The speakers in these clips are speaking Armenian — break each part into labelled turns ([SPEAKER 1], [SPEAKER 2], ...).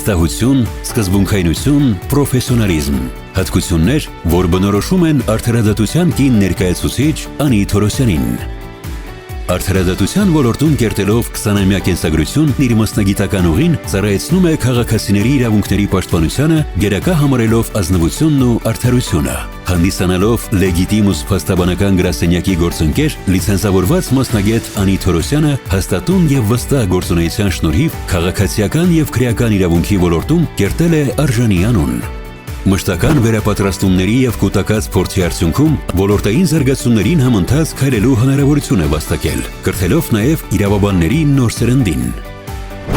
[SPEAKER 1] վստահություն, սկզբունքայնություն, պրոֆեսիոնալիզմ։ Հատկություններ, որ բնորոշում են արդարադատության կին ներկայացուցիչ Անի Թորոսյանին։ Արդարադատության ոլորտում կերտելով 20-ամյա կենսագրություն իր մասնագիտական ուղին ծառայեցնում է քաղաքացիների իրավունքների պաշտպանությանը, գերակա համարելով ազնվությունն ու արդարությունը։ Հանդիսանալով լեգիտիմ ու փաստաբանական գրասենյակի գործընկեր, լիցենզավորված մասնագետ Անի Թորոսյանը հաստատուն եւ վստահ գործունեության շնորհիվ քաղաքացիական եւ քրեական իրավունքի ոլորտում կերտել է արժանի անուն։ Մշտական վերապատրաստումների եւ կൂട്ടակած փորձի արդյունքում ոլորտային զարգացումներին համընթաց քայլելու հնարավորություն է վաստակել, կրթելով նաեւ իրավաբանների նոր սերնդին։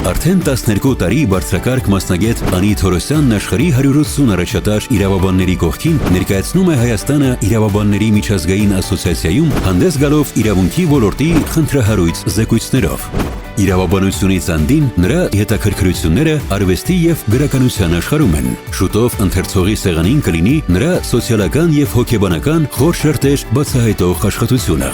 [SPEAKER 1] Արդեն 12 տարի բարձրակարգ մասնագետ Անի Թորոսյանն աշխարհի 180 առաջատար իրավաբանների կողքին ներկայացնում է Հայաստանը իրավաբանների միջազգային ասոցիացիայում հանդես գալով իրավունքի ոլորտի խնդրահարույց զեկույցներով։ Իրավաբանությունից անդին նրա հետաքրքրությունները արվեստի եւ գրականության աշխարհում են։ Շուտով ընթերցողի սեղանին կլինի նրա սոցիալական եւ հոգեբանական խոր շերտեր բացահայտող աշխատությունը։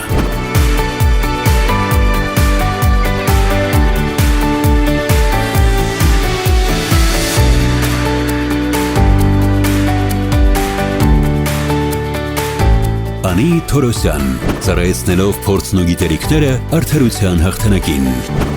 [SPEAKER 1] Անի Թորոսյան, ծառայեցնելով փորձն ու գիտելիքները արդարության հաղթանակին։